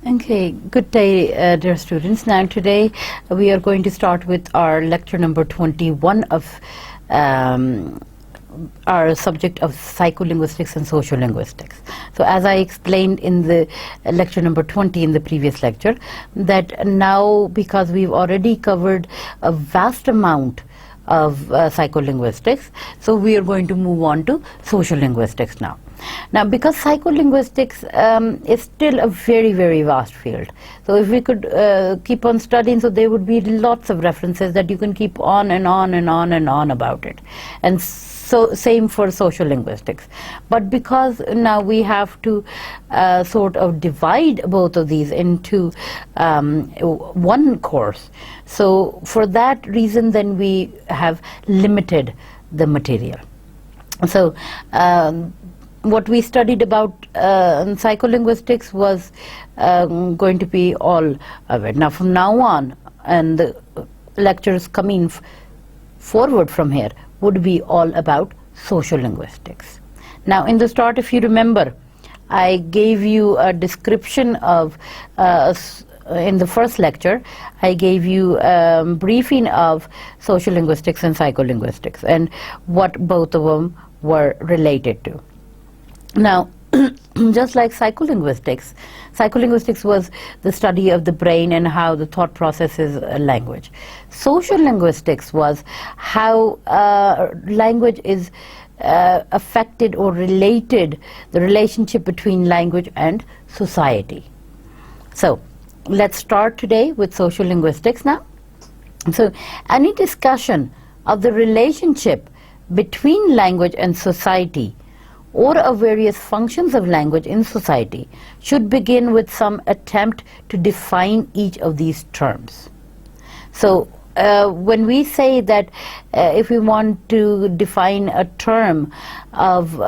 Okay, good day, dear students. Now today we are going to start with our lecture number 21 of our subject of psycholinguistics and sociolinguistics. So as I explained in the lecture number 20 in the previous lecture, that now because we've already covered a vast amount of psycholinguistics, so we are going to move on to sociolinguistics now. Now, because psycholinguistics is still a very, very vast field, so if we could keep on studying, so there would be lots of references that you can keep on and on and on and on about it. And so same for sociolinguistics. But because now we have to sort of divide both of these into one course, so for that reason then we have limited the material. So what we studied about psycholinguistics was going to be all of it. Now from now on, and the lectures coming forward from here would be all about sociolinguistics. Now in the start, if you remember, I gave you a description of in the first lecture, I gave you a briefing of sociolinguistics and psycholinguistics and what both of them were related to. Now, just like psycholinguistics, psycholinguistics was the study of the brain and how the thought processes language. Sociolinguistics was how language is affected or related, the relationship between language and society. So, let's start today with sociolinguistics now. So, any discussion of the relationship between language and society or of various functions of language in society should begin with some attempt to define each of these terms. So when we say that if we want to define a term of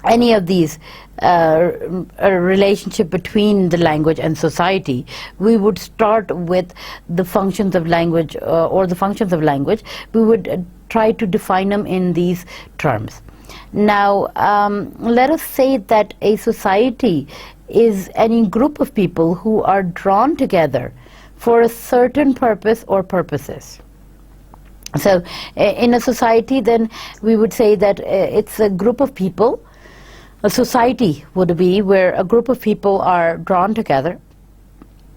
any of these a relationship between the language and society, we would start with the functions of language or the functions of language. We would try to define them in these terms. Now, let us say that a society is any group of people who are drawn together for a certain purpose or purposes. So, in a society, then we would say that it's a group of people. A society would be where a group of people are drawn together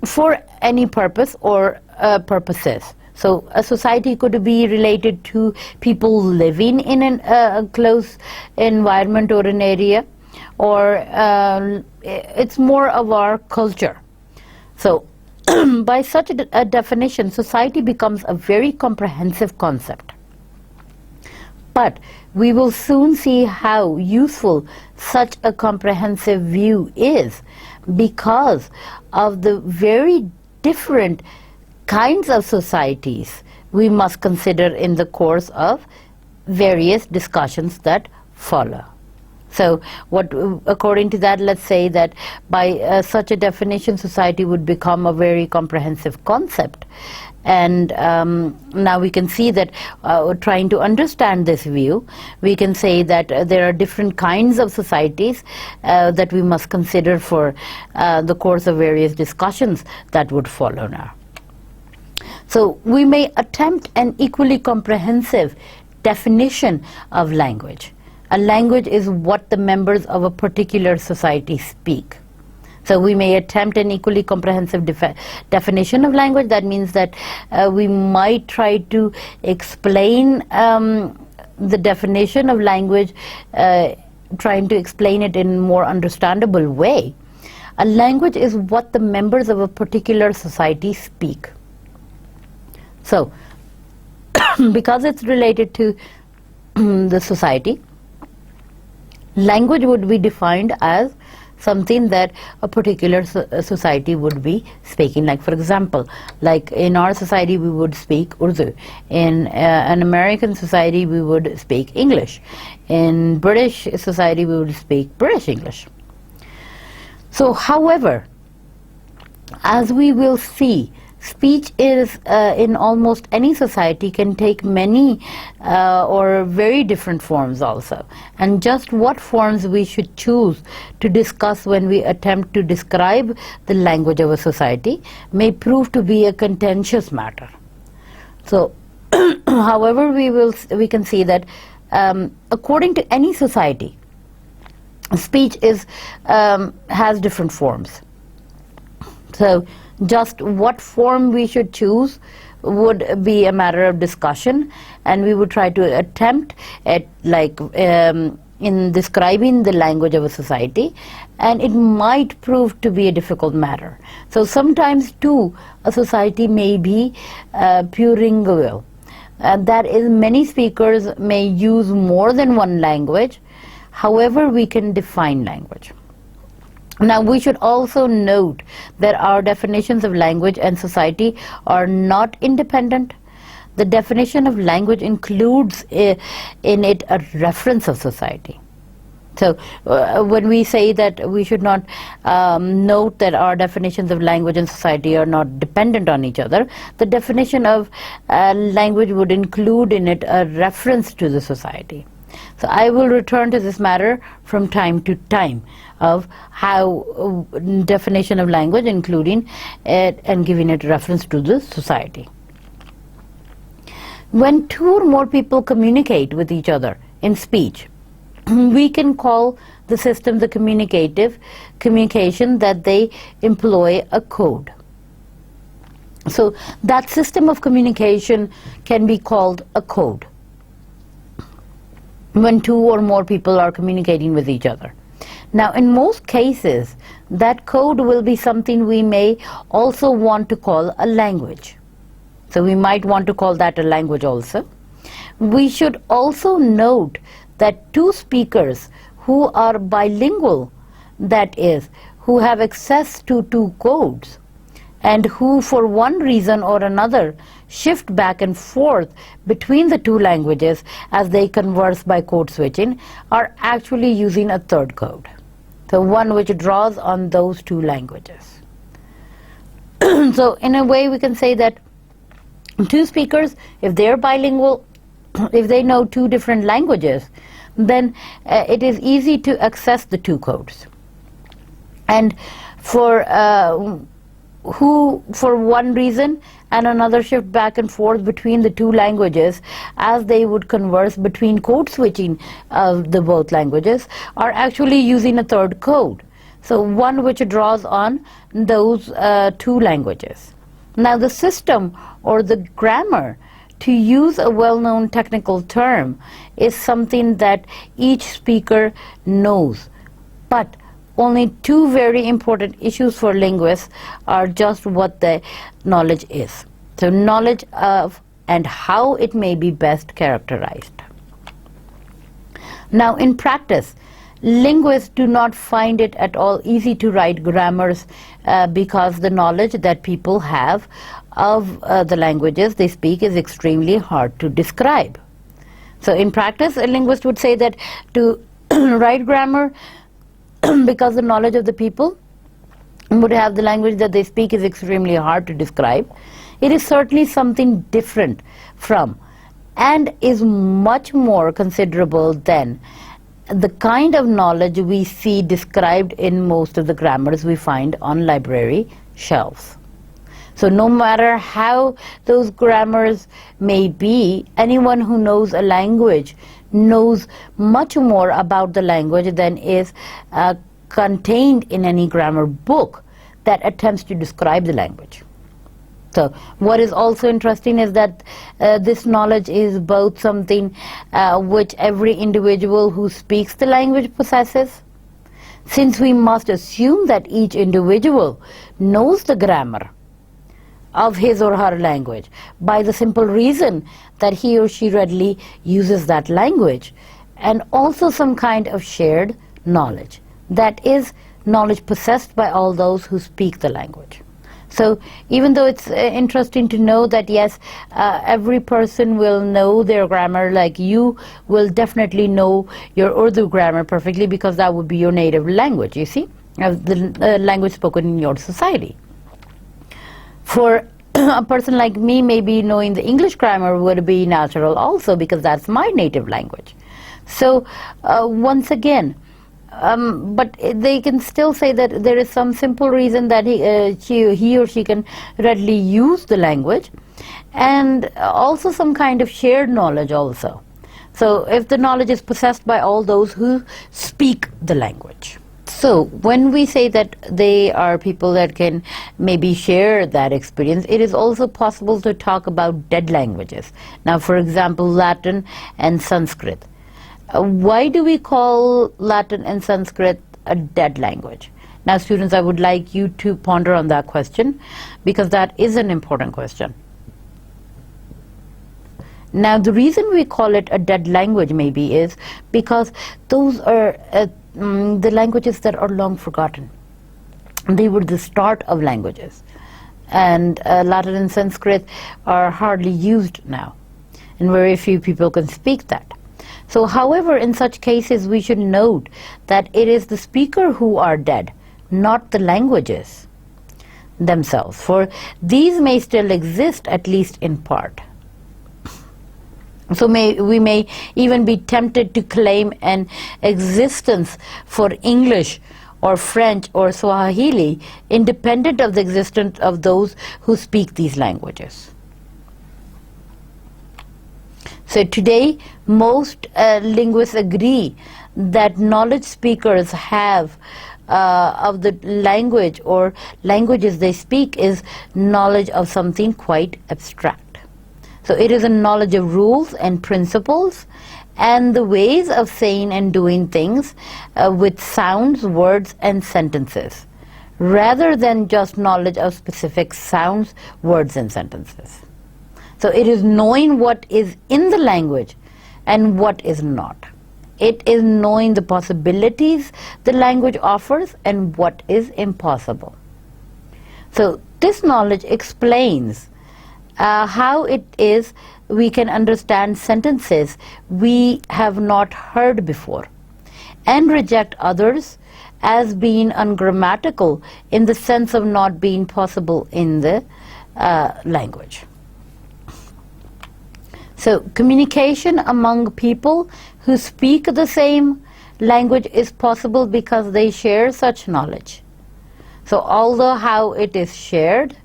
for any purpose or purposes. So a society could be related to people living in a close environment or an area, or it's more of our culture. So by such a definition, society becomes a very comprehensive concept. But we will soon see how useful such a comprehensive view is because of the very different kinds of societies we must consider in the course of various discussions that follow. So according to that, let's say that by such a definition, society would become a very comprehensive concept. And now we can see that trying to understand this view, we can say that there are different kinds of societies that we must consider for the course of various discussions that would follow now. So we may attempt an equally comprehensive definition of language. A language is what the members of a particular society speak. So we may attempt an equally comprehensive definition of language. That means that we might try to explain the definition of language, trying to explain it in a more understandable way. A language is what the members of a particular society speak. So, because it's related to the society, language would be defined as something that a particular society would be speaking. Like, for example, like in our society we would speak Urdu. In an American society we would speak English. In British society we would speak British English. So, however, as we will see, speech is in almost any society can take many or very different forms also, and just what forms we should choose to discuss when we attempt to describe the language of a society may prove to be a contentious matter. So however, we can see that according to any society, speech has different forms. So just what form we should choose would be a matter of discussion, and we would try to attempt at in describing the language of a society, and it might prove to be a difficult matter. So sometimes too a society may be plurilingual. That is, many speakers may use more than one language. However, we can define language. Now, we should also note that our definitions of language and society are not independent. The definition of language includes in it a reference of society. So when we say that we should not note that our definitions of language and society are not dependent on each other, the definition of language would include in it a reference to the society. So I will return to this matter from time to time of how definition of language including it and giving it reference to the society. When two or more people communicate with each other in speech, we can call the system the communication that they employ a code. So that system of communication can be called a code when two or more people are communicating with each other. Now, in most cases, that code will be something we may also want to call a language. So we might want to call that a language also. We should also note that two speakers who are bilingual, that is, who have access to two codes, and who for one reason or another shift back and forth between the two languages as they converse by code switching, are actually using a third code. So one which draws on those two languages. So in a way we can say that two speakers, if they're bilingual, if they know two different languages, then it is easy to access the two codes. And for who for one reason and another shift back and forth between the two languages as they would converse between code switching of the both languages, are actually using a third code. So one which draws on those two languages. Now the system or the grammar, to use a well-known technical term, is something that each speaker knows. But only two very important issues for linguists are just what the knowledge is. So knowledge of and how it may be best characterized. Now in practice, linguists do not find it at all easy to write grammars because the knowledge that people have of the languages they speak is extremely hard to describe. So in practice, a linguist would say that to write grammar because the knowledge of the people would have the language that they speak is extremely hard to describe. It is certainly something different from and is much more considerable than the kind of knowledge we see described in most of the grammars we find on library shelves. So no matter how those grammars may be, anyone who knows a language knows much more about the language than is contained in any grammar book that attempts to describe the language. So what is also interesting is that this knowledge is both something which every individual who speaks the language possesses, since we must assume that each individual knows the grammar of his or her language by the simple reason that he or she readily uses that language, and also some kind of shared knowledge, that is, knowledge possessed by all those who speak the language. So even though it's interesting to know that yes, every person will know their grammar, like you will definitely know your Urdu grammar perfectly because that would be your native language, you see, the language spoken in your society. For a person like me, maybe knowing the English grammar would be natural also, because that's my native language. So once again, but they can still say that there is some simple reason that he or she can readily use the language, and also some kind of shared knowledge also. So if the knowledge is possessed by all those who speak the language. So when we say that they are people that can maybe share that experience, it is also possible to talk about dead languages. Now, for example, Latin and Sanskrit. Why do we call Latin and Sanskrit a dead language? Now, students, I would like you to ponder on that question, because that is an important question. Now, the reason we call it a dead language maybe is because those are the languages that are long forgotten. They were the start of languages, and Latin and Sanskrit are hardly used now, and very few people can speak that. So, however, in such cases we should note that it is the speaker who are dead, not the languages themselves, for these may still exist, at least in part. So we may even be tempted to claim an existence for English or French or Swahili independent of the existence of those who speak these languages. So today, most linguists agree that knowledge speakers have of the language or languages they speak is knowledge of something quite abstract. So it is a knowledge of rules and principles and the ways of saying and doing things with sounds, words, and sentences, rather than just knowledge of specific sounds, words, and sentences. So it is knowing what is in the language and what is not. It is knowing the possibilities the language offers and what is impossible. So this knowledge explains how it is we can understand sentences we have not heard before and reject others as being ungrammatical in the sense of not being possible in the language. So communication among people who speak the same language is possible because they share such knowledge. So although how it is shared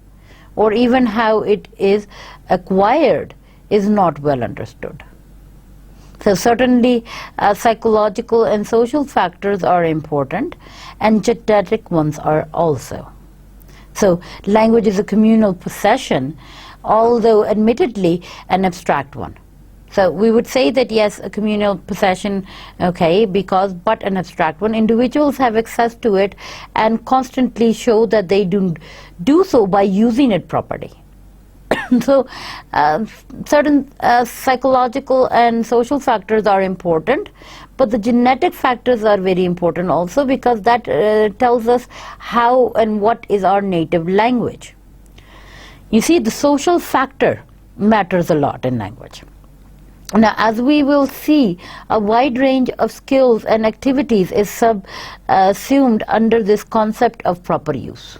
or even how it is acquired is not well understood. So certainly psychological and social factors are important, and genetic ones are also. So language is a communal possession, although admittedly an abstract one. So we would say that yes, a communal possession, okay, but an abstract one. Individuals have access to it and constantly show that they do so by using it properly. So certain psychological and social factors are important, but the genetic factors are very important also, because that tells us how and what is our native language. You see, the social factor matters a lot in language. Now, as we will see, a wide range of skills and activities is subsumed under this concept of proper use.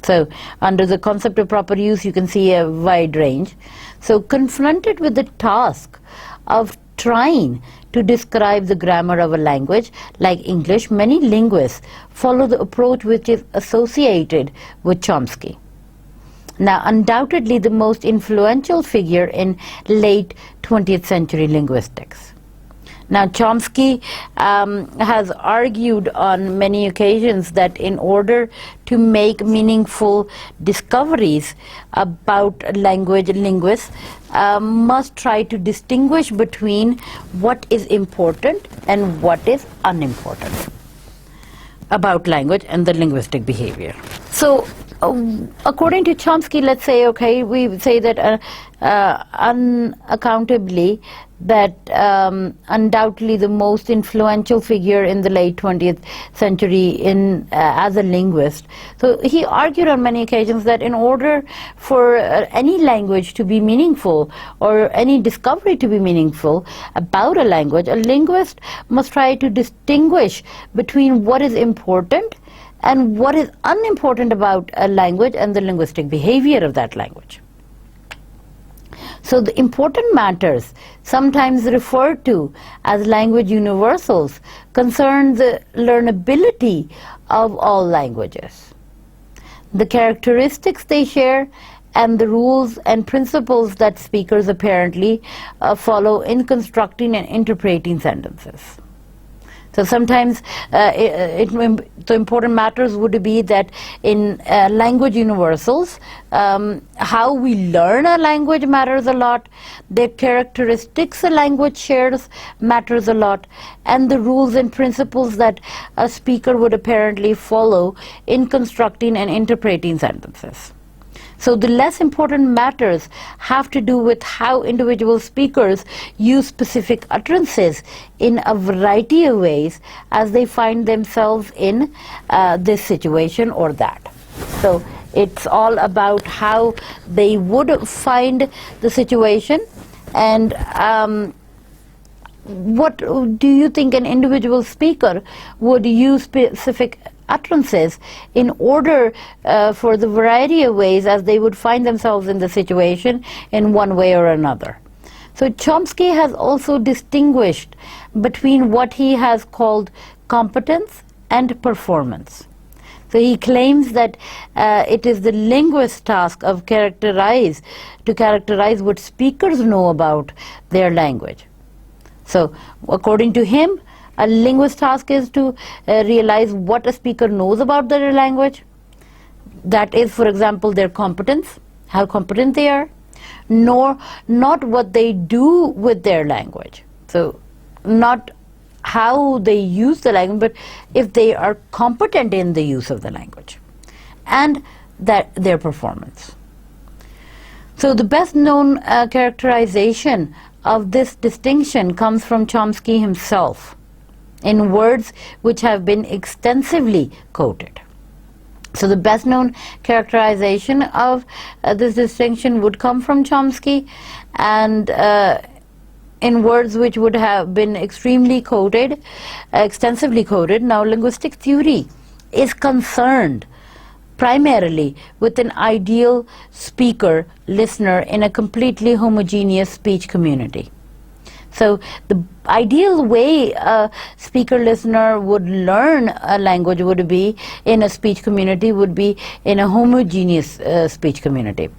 So, under the concept of proper use, you can see a wide range. So, confronted with the task of trying to describe the grammar of a language like English, many linguists follow the approach which is associated with Chomsky. Now, undoubtedly the most influential figure in late 20th century linguistics. Now, Chomsky has argued on many occasions that in order to make meaningful discoveries about language, linguists must try to distinguish between what is important and what is unimportant about language and the linguistic behavior. So, according to Chomsky, let's say, okay, we say that unaccountably that undoubtedly the most influential figure in the late 20th century as a linguist. So he argued on many occasions that in order for any language to be meaningful or any discovery to be meaningful about a linguist must try to distinguish between what is important and what is unimportant about a language and the linguistic behavior of that language. So the important matters, sometimes referred to as language universals, concern the learnability of all languages, the characteristics they share, and the rules and principles that speakers apparently follow in constructing and interpreting sentences. So sometimes the important matters would be that in language universals, how we learn a language matters a lot, the characteristics a language shares matters a lot, and the rules and principles that a speaker would apparently follow in constructing and interpreting sentences. So the less important matters have to do with how individual speakers use specific utterances in a variety of ways as they find themselves in this situation or that. So it's all about how they would find the situation, and what do you think an individual speaker would use specific utterances in order for the variety of ways as they would find themselves in the situation in one way or another. So Chomsky has also distinguished between what he has called competence and performance. So he claims that it is the linguist's task to characterize what speakers know about their language. So according to him, a linguist's task is to realize what a speaker knows about their language. That is, for example, their competence, how competent they are, not what they do with their language. So not how they use the language, but if they are competent in the use of the language, and that their performance. So the best known characterization of this distinction comes from Chomsky himself, in words which have been extensively quoted. So the best known characterization of this distinction would come from Chomsky, and in words which would have been extremely quoted, extensively quoted. Now, linguistic theory is concerned primarily with an ideal speaker-listener in a completely homogeneous speech community. So the ideal way a speaker-listener would learn a language would be in a speech community, would be in a homogeneous speech community,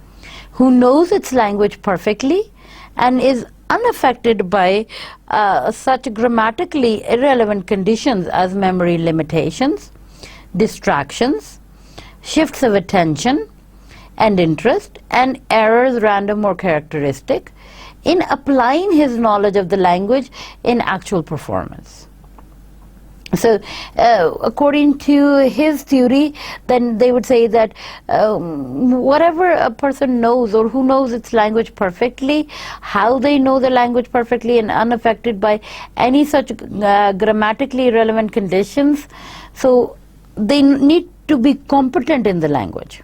who knows its language perfectly and is unaffected by such grammatically irrelevant conditions as memory limitations, distractions, shifts of attention and interest, and errors, random or characteristic, in applying his knowledge of the language in actual performance. So according to his theory, then they would say that whatever a person knows, or who knows its language perfectly, how they know the language perfectly and unaffected by any such grammatically irrelevant conditions, so they need to be competent in the language.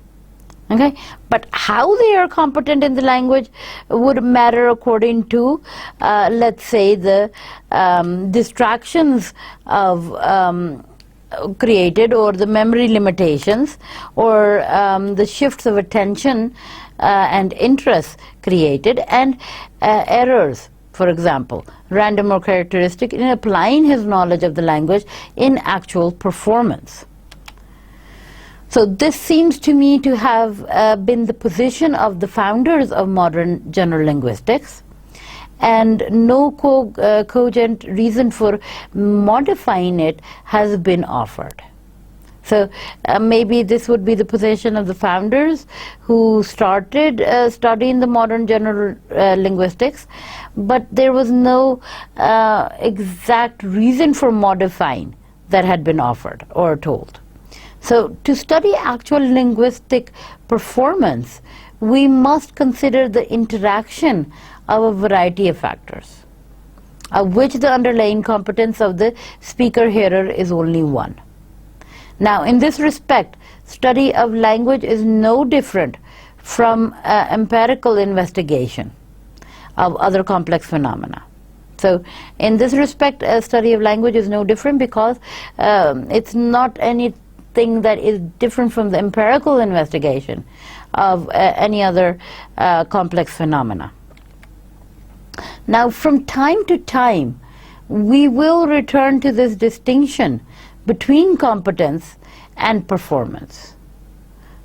Okay, but how they are competent in the language would matter according to, let's say, the distractions of created, or the memory limitations, or the shifts of attention and interest created, and errors, for example, random or characteristic, in applying his knowledge of the language in actual performance. So this seems to me to have been the position of the founders of modern general linguistics, and no cogent reason for modifying it has been offered. So maybe this would be the position of the founders who started studying the modern general linguistics, but there was no exact reason for modifying that had been offered or told. So to study actual linguistic performance, we must consider the interaction of a variety of factors, of which the underlying competence of the speaker-hearer is only one. Now, in this respect, study of language is no different from empirical investigation of other complex phenomena. So in this respect, a study of language is no different, because it's not any something that is different from the empirical investigation of any other complex phenomena. Now, from time to time, we will return to this distinction between competence and performance.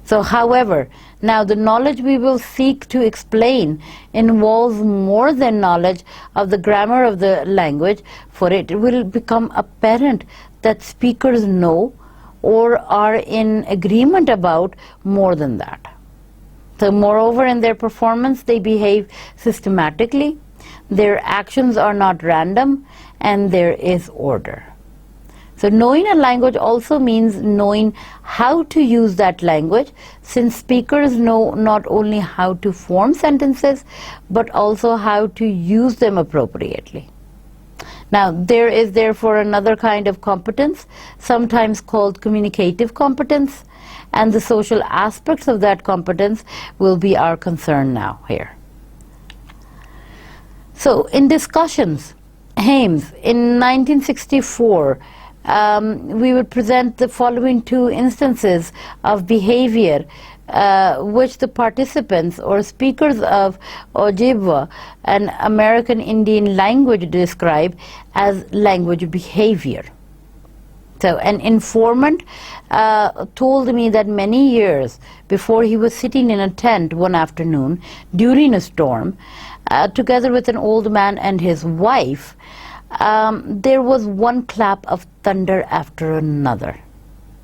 So, however, now the knowledge we will seek to explain involves more than knowledge of the grammar of the language, for it will become apparent that speakers know or are in agreement about more than that. So, moreover, in their performance, they behave systematically, their actions are not random, and there is order. So knowing a language also means knowing how to use that language, since speakers know not only how to form sentences, but also how to use them appropriately. Now, there is therefore another kind of competence, sometimes called communicative competence, and the social aspects of that competence will be our concern now here. So, in discussions, Hames, in 1964, we would present the following two instances of behavior which the participants or speakers of Ojibwa, an American Indian language, describe as language behavior. So an informant told me that many years before he was sitting in a tent one afternoon during a storm, together with an old man and his wife, there was one clap of thunder after another.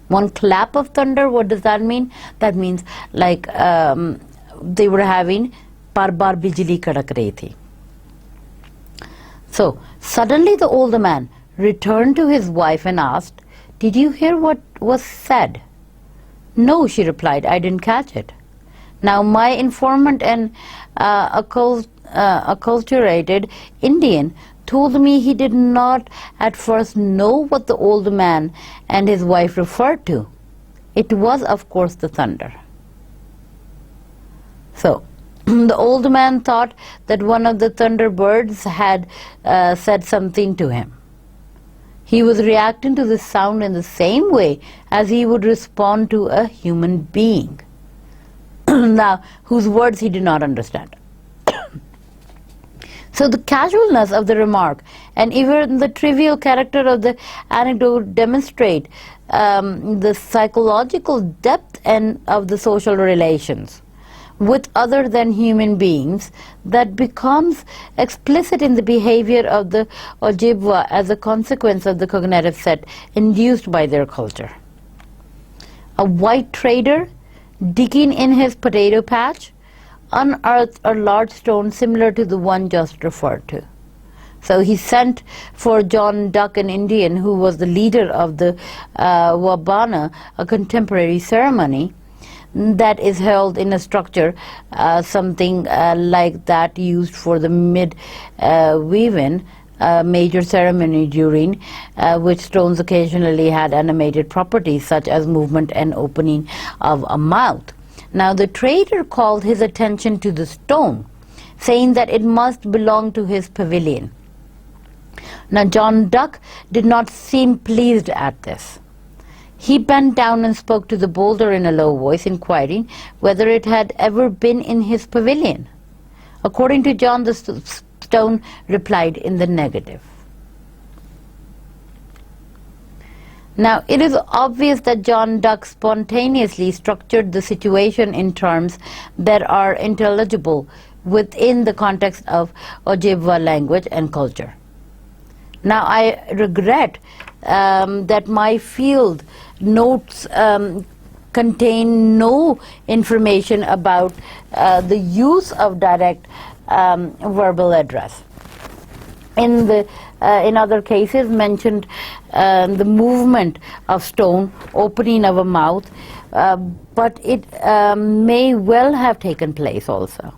One clap of thunder, what does that mean? That means like they were having par bar bijli kadak rahi thi. So suddenly the old man returned to his wife and asked, "Did you hear what was said?" "No," she replied, "I didn't catch it." Now my informant, an acculturated Indian, told me he did not at first know what the old man and his wife referred to. It was, of course, the thunder. So, the old man thought that one of the thunderbirds had said something to him. He was reacting to the sound in the same way as he would respond to a human being, now whose words he did not understand. So the casualness of the remark and even the trivial character of the anecdote demonstrate the psychological depth and of the social relations with other than human beings that becomes explicit in the behavior of the Ojibwa as a consequence of the cognitive set induced by their culture. A white trader digging in his potato patch unearthed a large stone similar to the one just referred to. So he sent for John Duck, an Indian who was the leader of the Wabana, a contemporary ceremony that is held in a structure something like that used for the mid-weaving major ceremony, during which stones occasionally had animated properties such as movement and opening of a mouth. Now the trader called his attention to the stone, saying that it must belong to his pavilion. Now John Duck did not seem pleased at this. He bent down and spoke to the boulder in a low voice, inquiring whether it had ever been in his pavilion. According to John, the stone replied in the negative. Now, it is obvious that John Duck spontaneously structured the situation in terms that are intelligible within the context of Ojibwa language and culture. Now, I regret that my field notes contain no information about the use of direct verbal address. In other cases mentioned the movement of stone, opening of a mouth, but it may well have taken place also.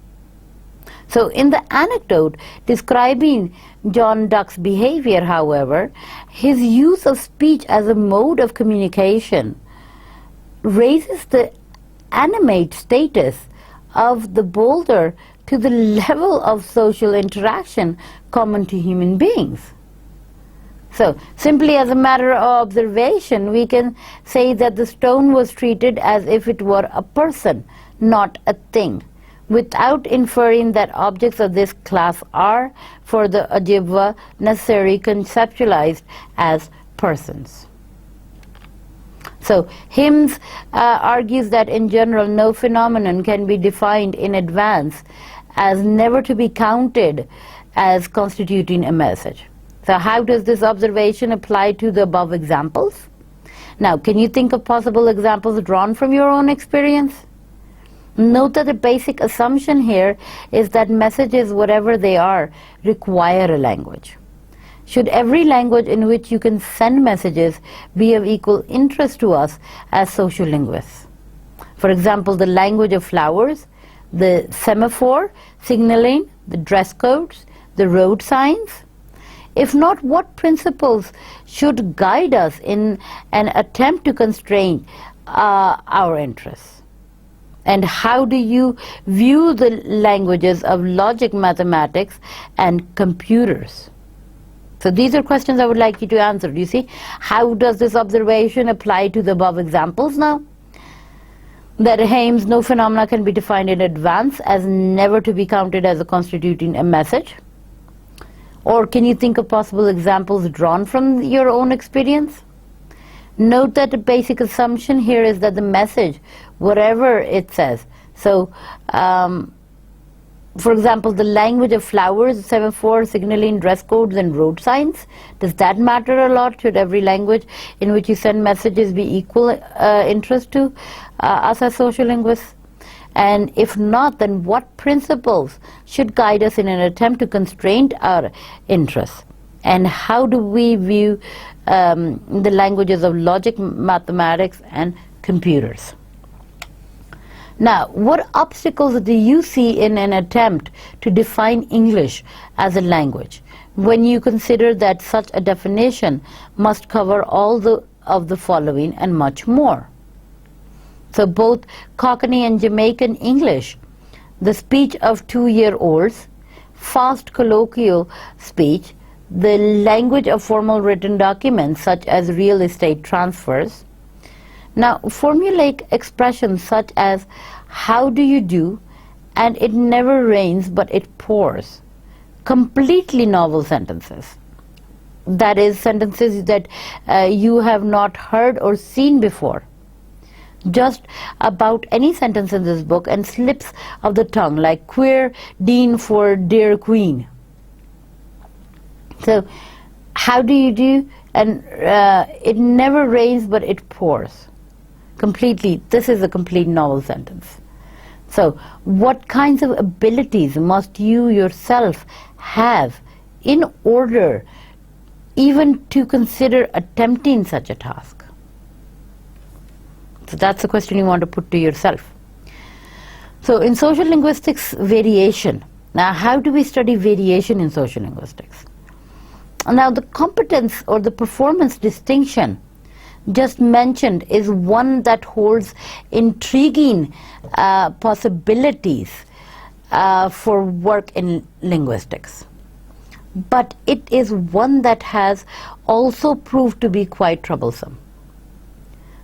So in the anecdote describing John Duck's behavior, however, his use of speech as a mode of communication raises the animate status of the boulder to the level of social interaction common to human beings. So, simply as a matter of observation, we can say that the stone was treated as if it were a person, not a thing, without inferring that objects of this class are, for the Ojibwa, necessarily conceptualized as persons. So, Himes argues that in general no phenomenon can be defined in advance as never to be counted as constituting a message. So how does this observation apply to the above examples? Now, can you think of possible examples drawn from your own experience? Note that the basic assumption here is that messages, whatever they are, require a language. Should every language in which you can send messages be of equal interest to us as sociolinguists? For example, the language of flowers, the semaphore, signaling, the dress codes, the road signs? If not, what principles should guide us in an attempt to constrain our interests? And how do you view the languages of logic, mathematics, and computers? So these are questions I would like you to answer. Do you see? How does this observation apply to the above examples now? That Himes, no phenomena can be defined in advance as never to be counted as constituting a message. Or can you think of possible examples drawn from your own experience? Note that the basic assumption here is that the message, whatever it says, so for example, the language of flowers, semaphore, signaling, dress codes, and road signs, does that matter a lot? Should every language in which you send messages be equal interest to us as sociolinguists? And if not, then what principles should guide us in an attempt to constrain our interests? And how do we view the languages of logic, mathematics, and computers? Now, what obstacles do you see in an attempt to define English as a language, when you consider that such a definition must cover all of the following and much more? So both Cockney and Jamaican English, the speech of 2-year-olds, fast colloquial speech, the language of formal written documents such as real estate transfers. Now, formulate expressions such as, how do you do, and it never rains but it pours. Completely novel sentences. That is, sentences that you have not heard or seen before. Just about any sentence in this book, and slips of the tongue like queer dean for dear queen. So, how do you do, and it never rains but it pours. Completely, this is a complete novel sentence. So, what kinds of abilities must you yourself have in order even to consider attempting such a task? So that's the question you want to put to yourself. So in social linguistics, variation. Now, how do we study variation in social linguistics? Now, the competence or the performance distinction just mentioned is one that holds intriguing possibilities for work in linguistics. But it is one that has also proved to be quite troublesome.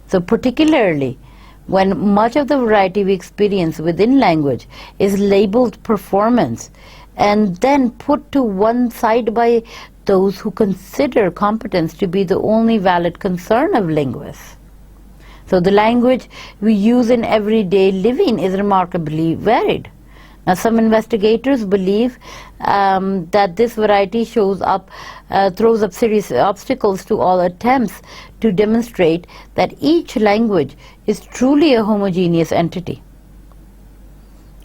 So particularly when much of the variety we experience within language is labeled performance and then put to one side by those who consider competence to be the only valid concern of linguists. So the language we use in everyday living is remarkably varied. Now, some investigators believe that this variety throws up serious obstacles to all attempts to demonstrate that each language is truly a homogeneous entity,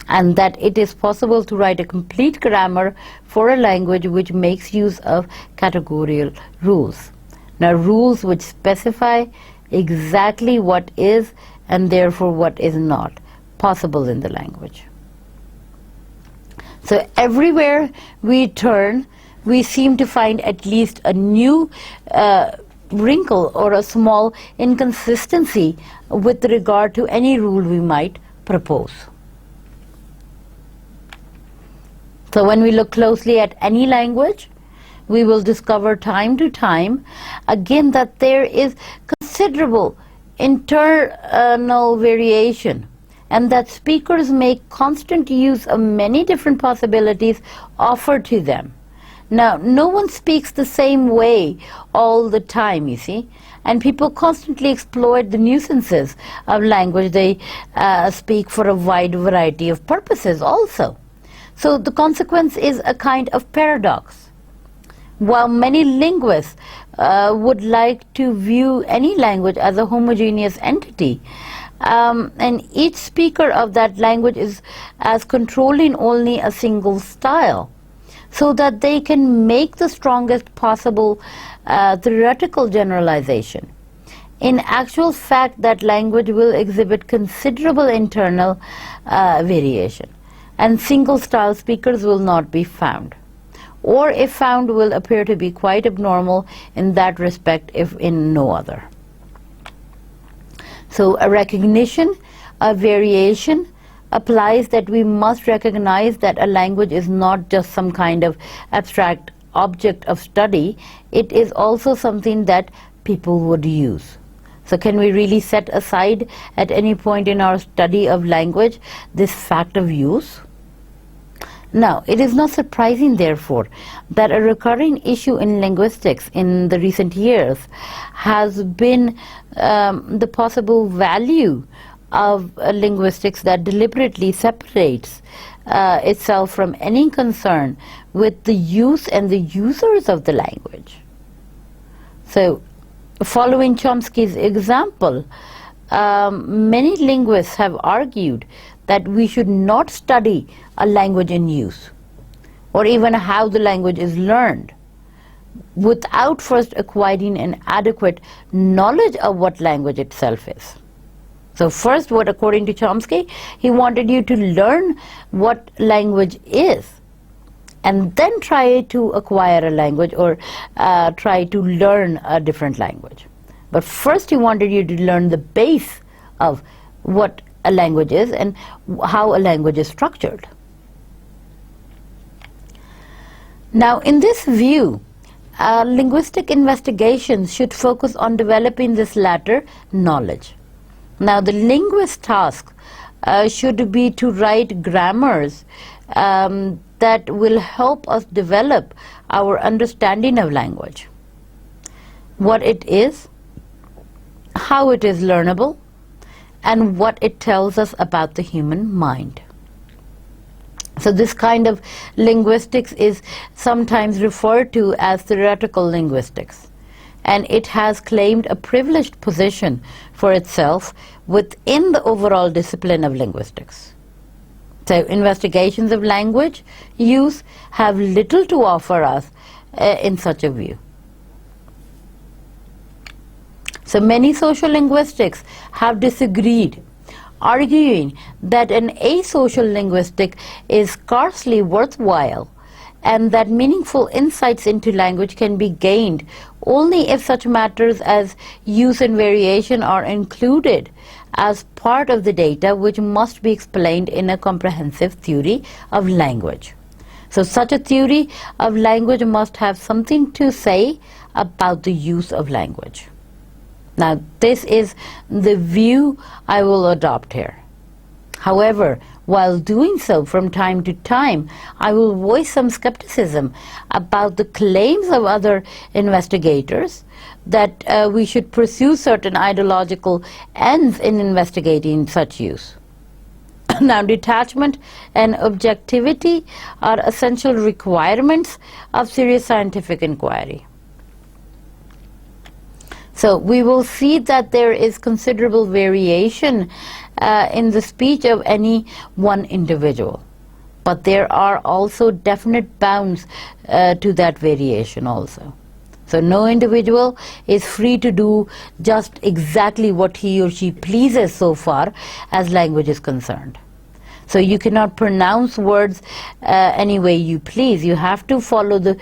and that it is possible to write a complete grammar for a language which makes use of categorical rules. Now, rules which specify exactly what is and therefore what is not possible in the language. So everywhere we turn, we seem to find at least a new wrinkle or a small inconsistency with regard to any rule we might propose. So when we look closely at any language, we will discover time to time, again, that there is considerable internal variation, and that speakers make constant use of many different possibilities offered to them. Now, no one speaks the same way all the time, you see, and people constantly exploit the nuisances of language. They speak for a wide variety of purposes also. So the consequence is a kind of paradox. While many linguists would like to view any language as a homogeneous entity, and each speaker of that language is as controlling only a single style, so that they can make the strongest possible theoretical generalization. In actual fact, that language will exhibit considerable internal variation, and single style speakers will not be found, or if found will appear to be quite abnormal in that respect, if in no other. So a recognition of variation applies that we must recognize that a language is not just some kind of abstract object of study, it is also something that people would use. So can we really set aside at any point in our study of language this fact of use? Now, it is not surprising, therefore, that a recurring issue in linguistics in the recent years has been the possible value of linguistics that deliberately separates itself from any concern with the use and the users of the language. So, following Chomsky's example, many linguists have argued that we should not study a language in use, or even how the language is learned, without first acquiring an adequate knowledge of what language itself is. So first, what according to Chomsky, he wanted you to learn what language is, and then try to acquire a language or try to learn a different language. But first he wanted you to learn the base of what a language is and how a language is structured. Now, in this view, linguistic investigations should focus on developing this latter knowledge. Now, the linguist's task should be to write grammars that will help us develop our understanding of language, what it is, how it is learnable, and what it tells us about the human mind. So this kind of linguistics is sometimes referred to as theoretical linguistics, and it has claimed a privileged position for itself within the overall discipline of linguistics. So investigations of language use have little to offer us in such a view. So many sociolinguistics have disagreed, arguing that an asocial linguistic is scarcely worthwhile, and that meaningful insights into language can be gained only if such matters as use and variation are included as part of the data, which must be explained in a comprehensive theory of language. So such a theory of language must have something to say about the use of language. Now, this is the view I will adopt here. However, while doing so from time to time, I will voice some skepticism about the claims of other investigators that we should pursue certain ideological ends in investigating such use. Now, detachment and objectivity are essential requirements of serious scientific inquiry. So we will see that there is considerable variation in the speech of any one individual, but there are also definite bounds to that variation also. So no individual is free to do just exactly what he or she pleases so far as language is concerned. So you cannot pronounce words any way you please. You have to follow the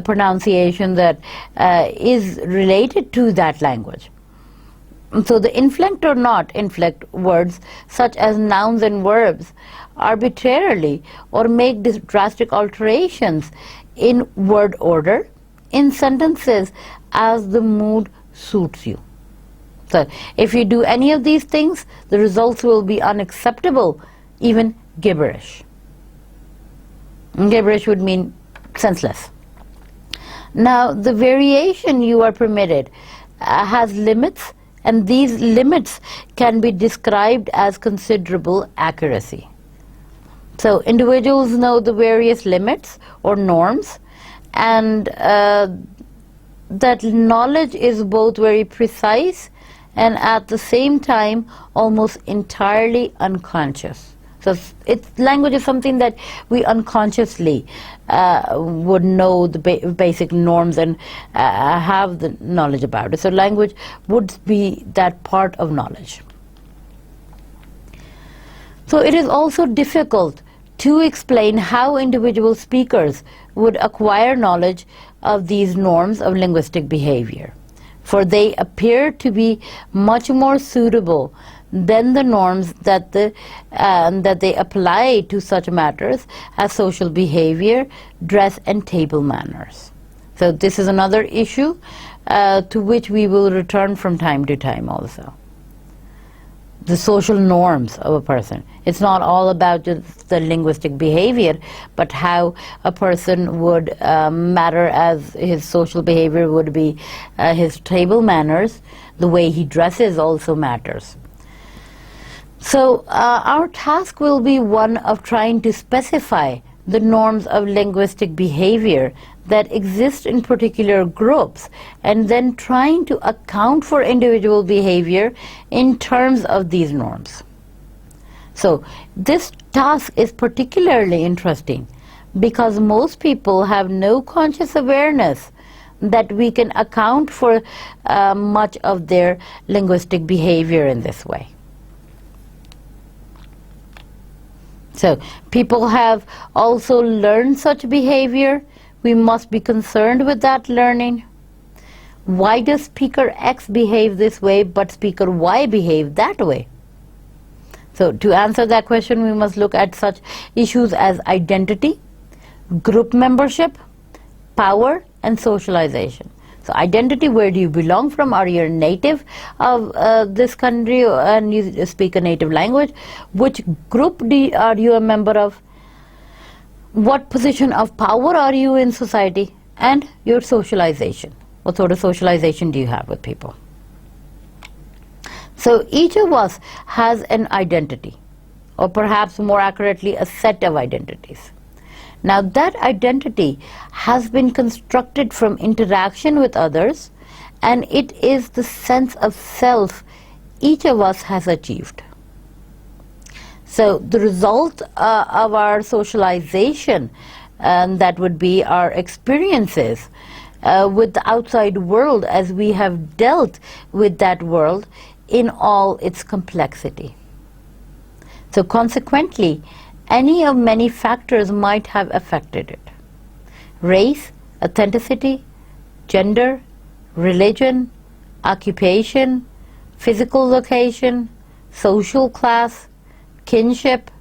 pronunciation that is related to that language. So the inflect or not inflect words, such as nouns and verbs, arbitrarily or make drastic alterations in word order in sentences as the mood suits you. So if you do any of these things, the results will be unacceptable, even gibberish. Gibberish would mean senseless. Now, the variation you are permitted has limits, and these limits can be described as considerable accuracy. So individuals know the various limits or norms, and that knowledge is both very precise and at the same time almost entirely unconscious. So language is something that we unconsciously would know the basic norms and have the knowledge about it. So language would be that part of knowledge. So it is also difficult to explain how individual speakers would acquire knowledge of these norms of linguistic behavior, for they appear to be much more suitable than the norms that they apply to such matters as social behavior, dress, and table manners. So this is another issue to which we will return from time to time also. The social norms of a person. It's not all about just the linguistic behavior, but how a person would matter as his social behavior would be his table manners. The way he dresses also matters. So our task will be one of trying to specify the norms of linguistic behavior that exist in particular groups, and then trying to account for individual behavior in terms of these norms. So this task is particularly interesting because most people have no conscious awareness that we can account for much of their linguistic behavior in this way. So people have also learned such behavior. We must be concerned with that learning. Why does speaker X behave this way but speaker Y behave that way? So to answer that question, we must look at such issues as identity, group membership, power, and socialization. So identity, where do you belong from? Are you a native of this country and you speak a native language? Which group are you a member of? What position of power are you in society? And your socialization. What sort of socialization do you have with people? So each of us has an identity, or perhaps more accurately, a set of identities. Now that identity has been constructed from interaction with others, and it is the sense of self each of us has achieved. So the result of our socialization, that would be our experiences with the outside world as we have dealt with that world in all its complexity. So consequently, any of many factors might have affected it. Race, ethnicity, gender, religion, occupation, physical location, social class, kinship,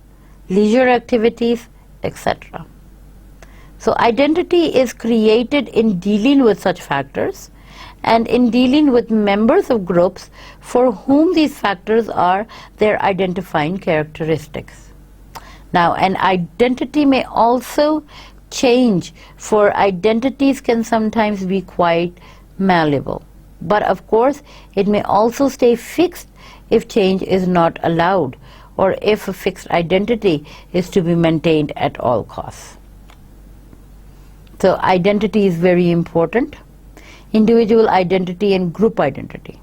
leisure activities, etc. So identity is created in dealing with such factors and in dealing with members of groups for whom these factors are their identifying characteristics. Now, an identity may also change, for identities can sometimes be quite malleable. But of course, it may also stay fixed if change is not allowed, or if a fixed identity is to be maintained at all costs. So identity is very important. Individual identity and group identity.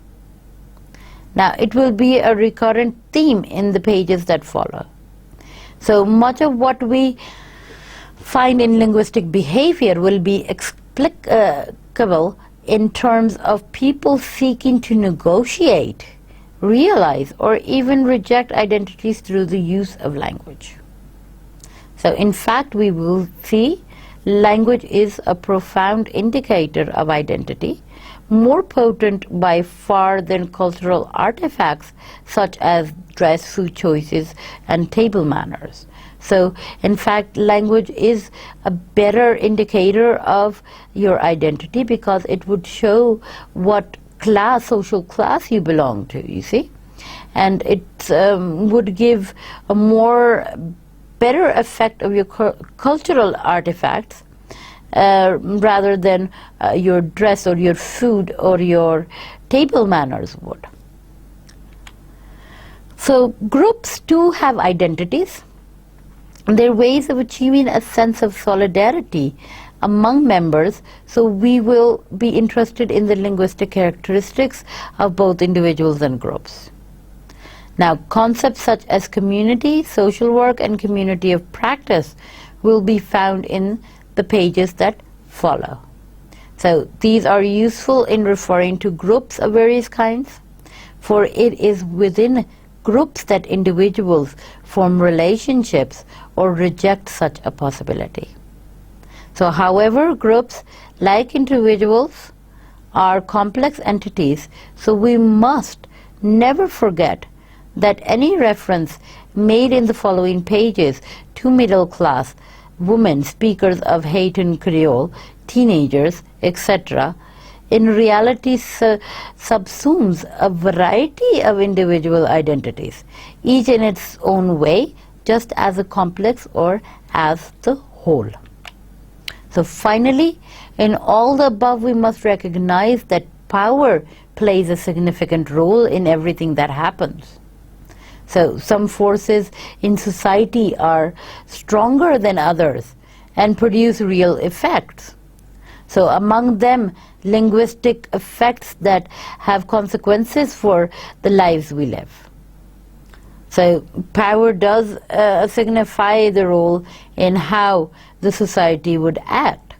Now, it will be a recurrent theme in the pages that follow. So much of what we find in linguistic behavior will be explicable in terms of people seeking to negotiate, realize, or even reject identities through the use of language. So in fact, we will see language is a profound indicator of identity, more potent by far than cultural artifacts such as dress, food choices, and table manners. So, in fact, language is a better indicator of your identity because it would show what class, social class you belong to, you see. And it would give a better effect of your cultural artifacts rather than your dress or your food or your table manners would. So groups too have identities. They're ways of achieving a sense of solidarity among members, so we will be interested in the linguistic characteristics of both individuals and groups. Now, concepts such as community, social work, and community of practice will be found in the pages that follow. So these are useful in referring to groups of various kinds, for it is within groups that individuals form relationships or reject such a possibility. So however, groups, like individuals, are complex entities, so we must never forget that any reference made in the following pages to middle class, women, speakers of Haitian Creole, teenagers, etc., in reality subsumes a variety of individual identities, each in its own way, just as a complex or as the whole. So finally, in all the above, we must recognize that power plays a significant role in everything that happens. So some forces in society are stronger than others and produce real effects. So among them, linguistic effects that have consequences for the lives we live. So power does signify the role in how the society would act.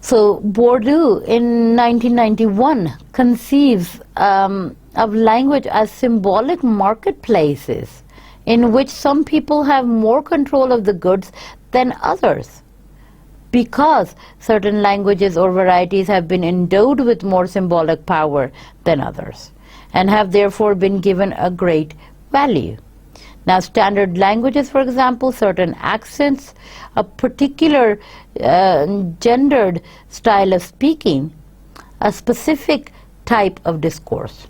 So Bourdieu in 1991 conceives of language as symbolic marketplaces in which some people have more control of the goods than others, because certain languages or varieties have been endowed with more symbolic power than others and have therefore been given a great value. Now, standard languages, for example, certain accents, a particular gendered style of speaking, a specific type of discourse.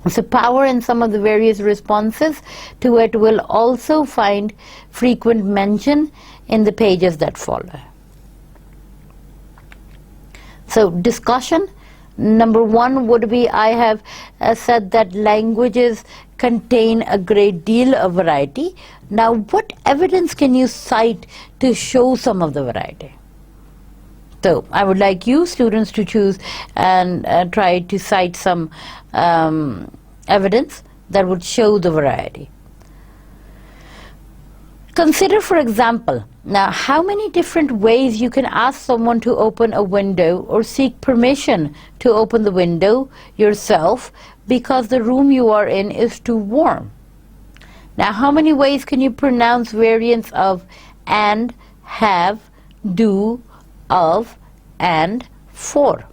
So power in some of the various responses to it will also find frequent mention in the pages that follow. So discussion, number one would be, I have said that languages contain a great deal of variety. Now, what evidence can you cite to show some of the variety? So I would like you students to choose and try to cite some evidence that would show the variety. Consider, for example, now how many different ways you can ask someone to open a window or seek permission to open the window yourself because the room you are in is too warm. Now how many ways can you pronounce variants of and, have, do, of, and, for?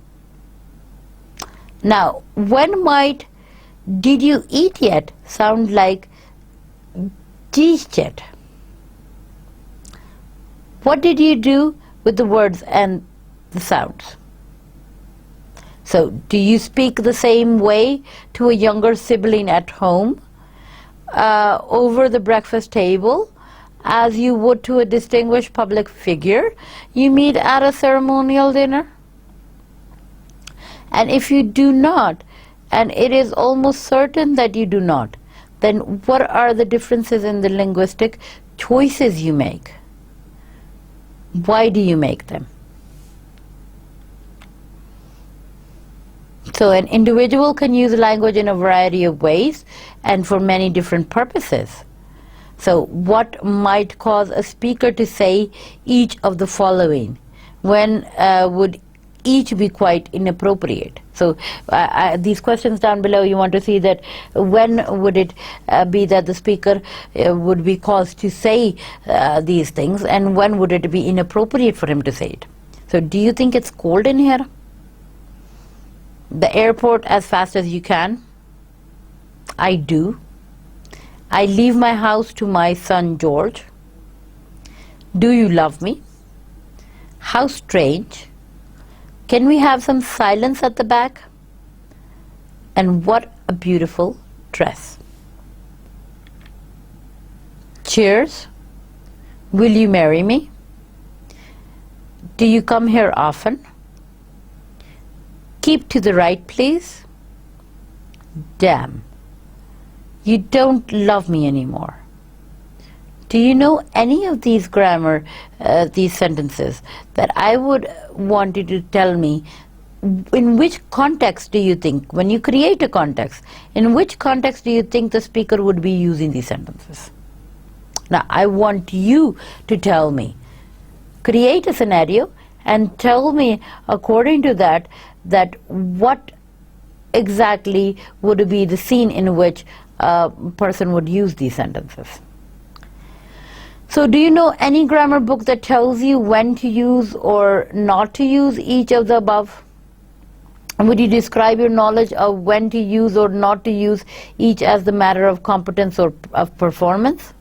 Now, when might did you eat yet sound like geez yet? What did you do with the words and the sounds? So, do you speak the same way to a younger sibling at home, over the breakfast table, as you would to a distinguished public figure you meet at a ceremonial dinner? And if you do not, and it is almost certain that you do not, then what are the differences in the linguistic choices you make? Why do you make them? So an individual can use language in a variety of ways and for many different purposes. So what might cause a speaker to say each of the following? When would each be quite inappropriate? So these questions down below, you want to see that when would it be that the speaker would be caused to say these things, and when would it be inappropriate for him to say it? So do you think it's cold in here? The airport as fast as you can? I do. I leave my house to my son George. Do you love me? How strange. Can we have some silence at the back? And what a beautiful dress. Cheers. Will you marry me? Do you come here often? Keep to the right, please. Damn. You don't love me anymore. Do you know any of these grammar, these sentences that I would want you to tell me in which context do you think, when you create a context, in which context do you think the speaker would be using these sentences? Now, I want you to tell me. Create a scenario and tell me according to that, what exactly would be the scene in which a person would use these sentences. So do you know any grammar book that tells you when to use or not to use each of the above? Would you describe your knowledge of when to use or not to use each as the matter of competence or of performance?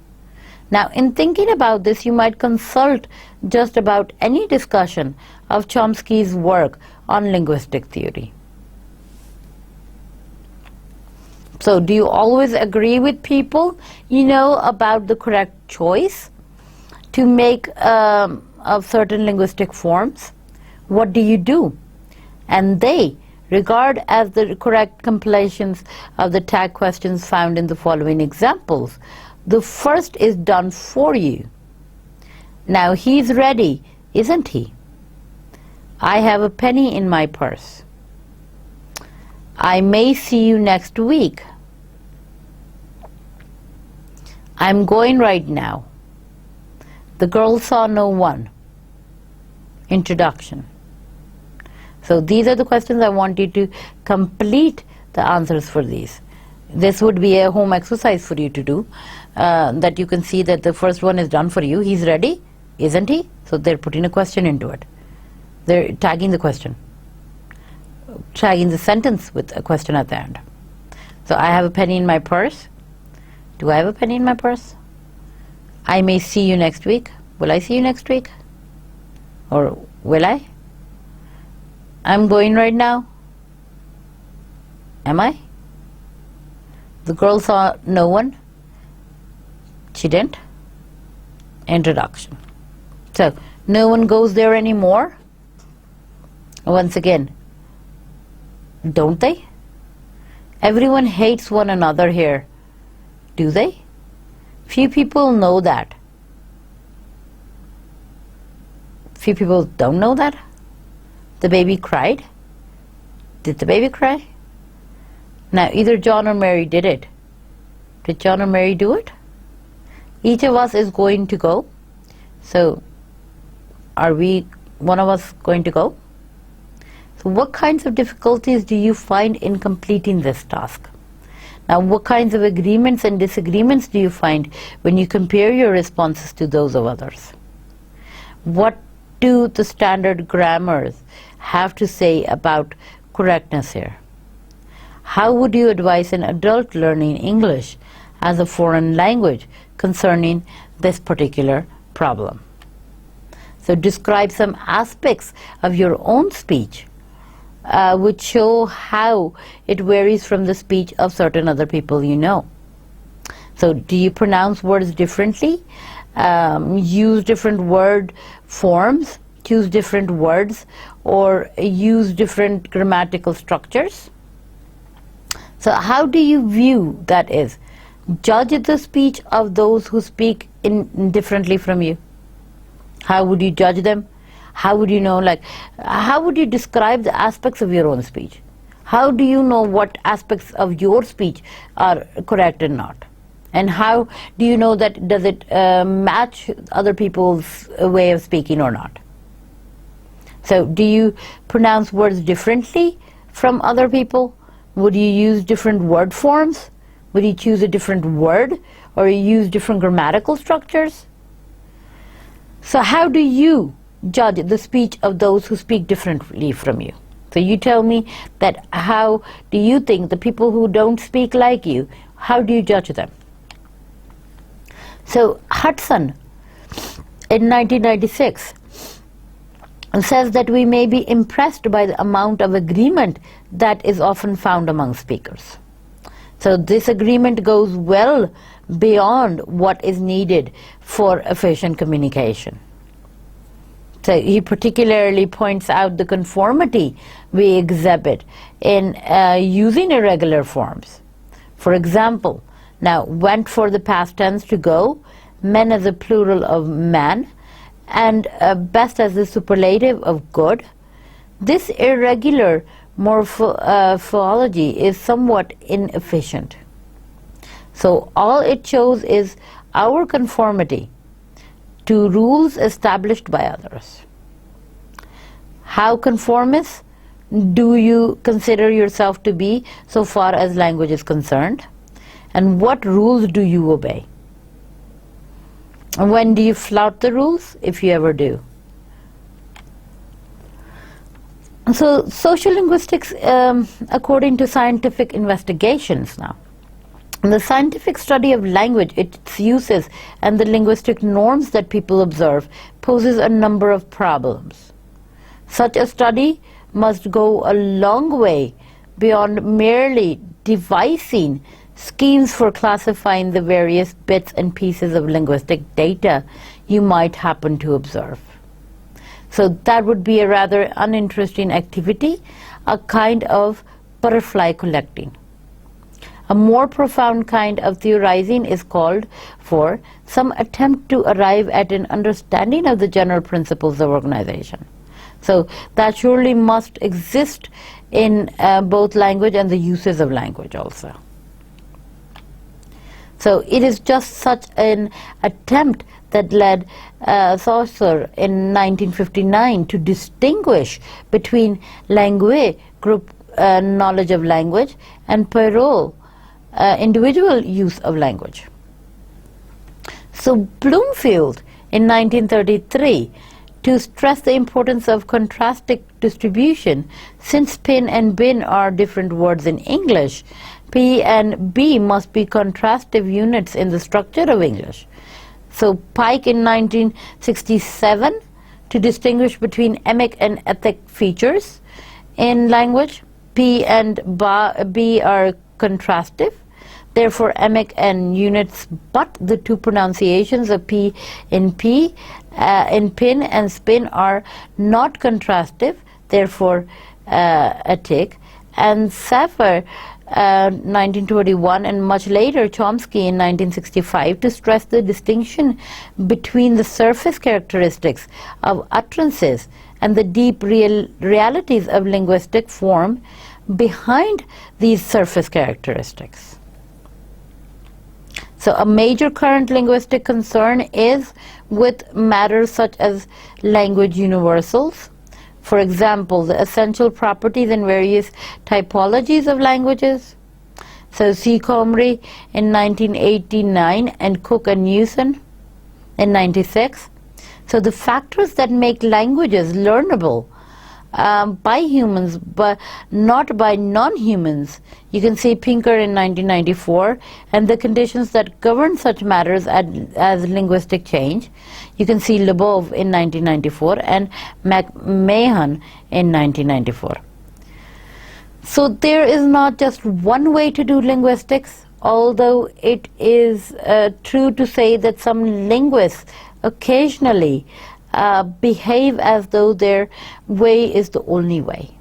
Now, in thinking about this, you might consult just about any discussion of Chomsky's work on linguistic theory. So do you always agree with people, about the correct choice to make of certain linguistic forms? What do you do? And they regard as the correct compilations of the tag questions found in the following examples. The first is done for you. Now he's ready, isn't he? I have a penny in my purse. I may see you next week. I'm going right now. The girl saw no one. Introduction. So these are the questions I want you to complete the answers for these. This would be a home exercise for you to do, that you can see that the first one is done for you. He's ready, isn't he? So they're putting a question into it. They're tagging the question, tagging the sentence with a question at the end. So I have a penny in my purse. Do I have a penny in my purse? I may see you next week. Will I see you next week? Or will I? I'm going right now. Am I? The girl saw no one. She didn't. Introduction. So, no one goes there anymore. Once again, don't they? Everyone hates one another here. Do they? Few people know that. Few people don't know that. The baby cried. Did the baby cry? Now, either John or Mary did it. Did John or Mary do it? Each of us is going to go. So, are we, one of us, going to go? So, what kinds of difficulties do you find in completing this task? Now, what kinds of agreements and disagreements do you find when you compare your responses to those of others? What do the standard grammars have to say about correctness here? How would you advise an adult learning English as a foreign language concerning this particular problem? So describe some aspects of your own speech which show how it varies from the speech of certain other people you know. So do you pronounce words differently? Use different word forms, choose different words, or use different grammatical structures? So how do you view, that is, judge the speech of those who speak differently from you? How would you judge them? How would you know, how would you describe the aspects of your own speech? How do you know what aspects of your speech are correct and not? And how do you know that does it match other people's way of speaking or not? So do you pronounce words differently from other people? Would you use different word forms? Would you choose a different word? Or you use different grammatical structures? So how do you judge the speech of those who speak differently from you? So you tell me that how do you think the people who don't speak like you, how do you judge them? So Hudson in 1996 says that we may be impressed by the amount of agreement that is often found among speakers. So this agreement goes well beyond what is needed for efficient communication. So he particularly points out the conformity we exhibit in using irregular forms. For example, now went for the past tense to go, men as a plural of man, and best as the superlative of good. This irregular morphology is somewhat inefficient. So all it shows is our conformity to rules established by others. How conformist do you consider yourself to be so far as language is concerned? And what rules do you obey? And when do you flout the rules, if you ever do? So sociolinguistics, according to scientific investigations now, the scientific study of language, its uses, and the linguistic norms that people observe poses a number of problems. Such a study must go a long way beyond merely devising schemes for classifying the various bits and pieces of linguistic data you might happen to observe. So that would be a rather uninteresting activity, a kind of butterfly collecting. A more profound kind of theorizing is called for some attempt to arrive at an understanding of the general principles of organization. So that surely must exist in both language and the uses of language also. So it is just such an attempt that led Saussure in 1959 to distinguish between langue, group knowledge of language, and parole, individual use of language. So Bloomfield in 1933, to stress the importance of contrastic distribution, since pin and bin are different words in English, P and B must be contrastive units in the structure of English. So Pike in 1967, to distinguish between emic and ethic features in language, P and B are contrastive, therefore emic and units, but the two pronunciations of P in pin and spin are not contrastive, therefore etic. And Safer 1921, and much later Chomsky in 1965, to stress the distinction between the surface characteristics of utterances and the deep realities of linguistic form behind these surface characteristics. So a major current linguistic concern is with matters such as language universals. For example, the essential properties and various typologies of languages. So C. Comrie in 1989 and Cook and Newson in 96. So the factors that make languages learnable by humans but not by non-humans, you can see Pinker in 1994, and the conditions that govern such matters as linguistic change, you can see Lebov in 1994 and McMahon in 1994. So there is not just one way to do linguistics, although it is true to say that some linguists occasionally behave as though their way is the only way.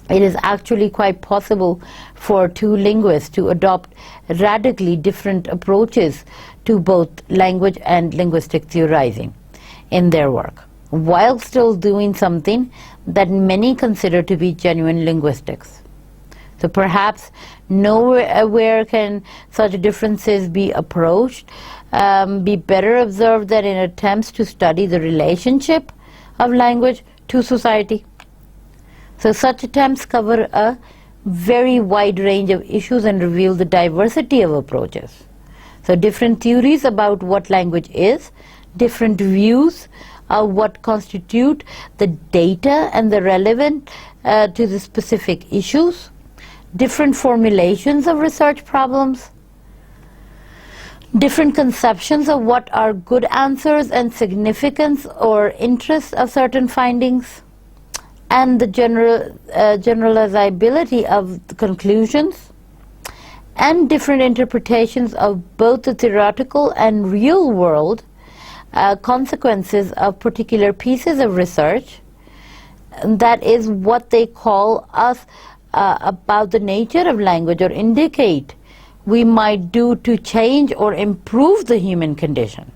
It is actually quite possible for two linguists to adopt radically different approaches to both language and linguistic theorizing in their work, while still doing something that many consider to be genuine linguistics. So perhaps nowhere can such differences be approached, be better observed than in attempts to study the relationship of language to society. So such attempts cover a very wide range of issues and reveal the diversity of approaches. So different theories about what language is, different views of what constitute the data and the relevant to the specific issues, different formulations of research problems, different conceptions of what are good answers and significance or interest of certain findings, and the generalizability of the conclusions, and different interpretations of both the theoretical and real world consequences of particular pieces of research. That is what they call us about the nature of language, or indicate we might do to change or improve the human condition.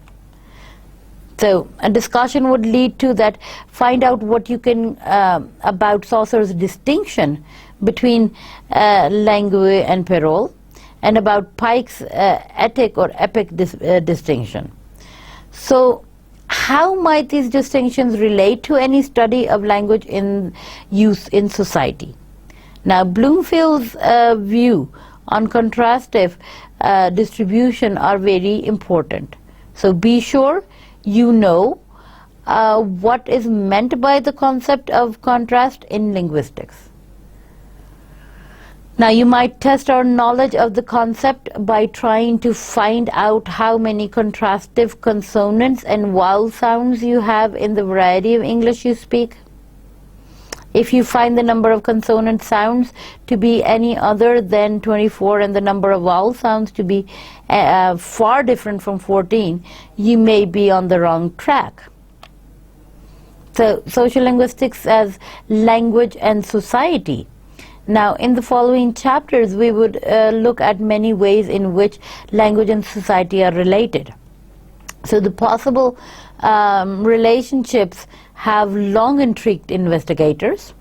So a discussion would lead to that, find out what you can about Saussur's distinction between langue and parole, and about Pike's ethic or epic distinction. So how might these distinctions relate to any study of language in use in society? Now, Bloomfield's view on contrastive distribution are very important. So be sure you know what is meant by the concept of contrast in linguistics. Now, you might test our knowledge of the concept by trying to find out how many contrastive consonants and vowel sounds you have in the variety of English you speak. If you find the number of consonant sounds to be any other than 24 and the number of vowel sounds to be far different from 14, you may be on the wrong track. So, sociolinguistics as language and society. Now, in the following chapters, we would look at many ways in which language and society are related. So the possible relationships have long intrigued investigators.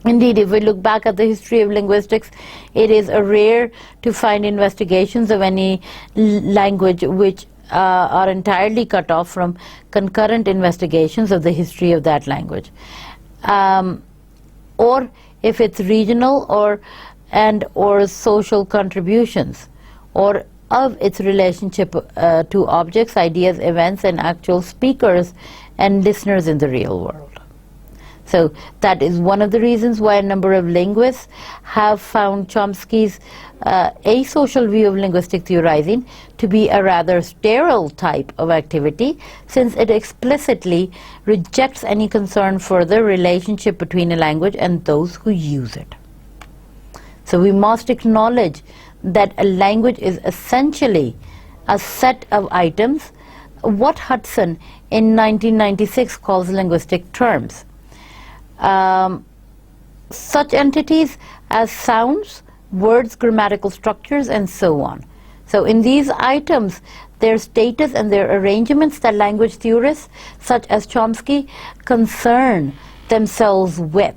Indeed, if we look back at the history of linguistics, it is rare to find investigations of any language which are entirely cut off from concurrent investigations of the history of that language. Or if it's regional or social contributions, or of its relationship to objects, ideas, events, and actual speakers and listeners in the real world. So that is one of the reasons why a number of linguists have found Chomsky's asocial view of linguistic theorizing to be a rather sterile type of activity, since it explicitly rejects any concern for the relationship between a language and those who use it. So we must acknowledge that a language is essentially a set of items, what Hudson in 1996 calls linguistic terms. Such entities as sounds, words, grammatical structures, and so on. So in these items, their status and their arrangements that language theorists such as Chomsky concern themselves with.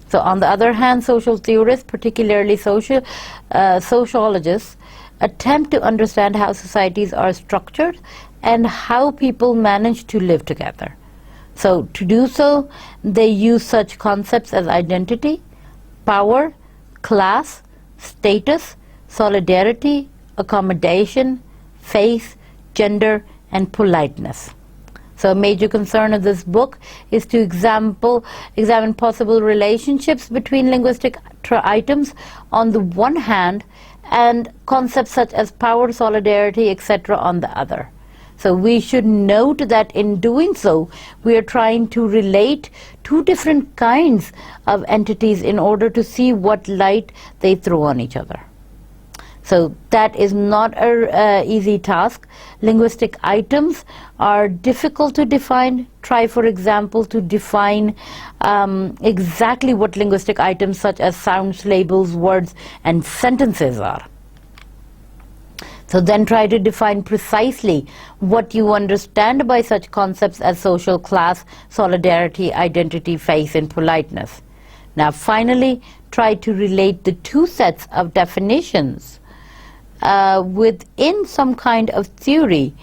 So on the other hand, social theorists, particularly sociologists, attempt to understand how societies are structured and how people manage to live together. So to do so, they use such concepts as identity, power, class, status, solidarity, accommodation, faith, gender, and politeness. So a major concern of this book is to examine possible relationships between linguistic items on the one hand and concepts such as power, solidarity, etc. on the other. So we should note that in doing so, we are trying to relate two different kinds of entities in order to see what light they throw on each other. So that is not an easy task. Linguistic items are difficult to define. Try, for example, to define exactly what linguistic items such as sounds, labels, words, and sentences are. So then try to define precisely what you understand by such concepts as social, class, solidarity, identity, faith, and politeness. Now finally, try to relate the two sets of definitions within some kind of theory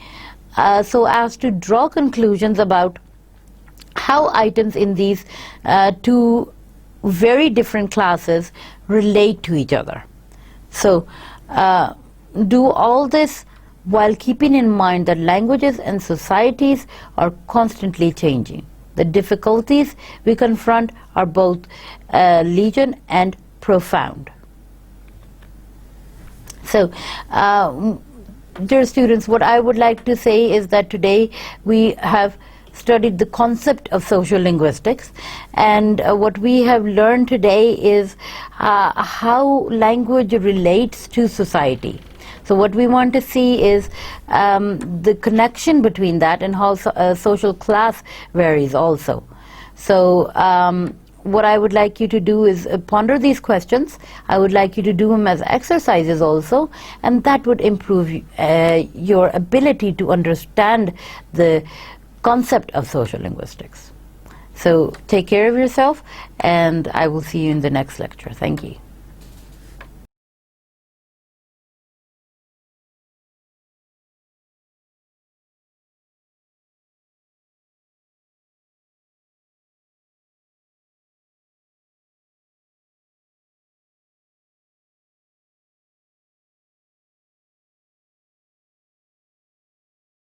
so as to draw conclusions about how items in these two very different classes relate to each other. So do all this while keeping in mind that languages and societies are constantly changing. The difficulties we confront are both legion and profound. So dear students, what I would like to say is that today we have studied the concept of social linguistics, and what we have learned today is how language relates to society. So what we want to see is the connection between that and how social class varies also. So what I would like you to do is ponder these questions. I would like you to do them as exercises also, and that would improve your ability to understand the concept of social linguistics. So take care of yourself, and I will see you in the next lecture. Thank you.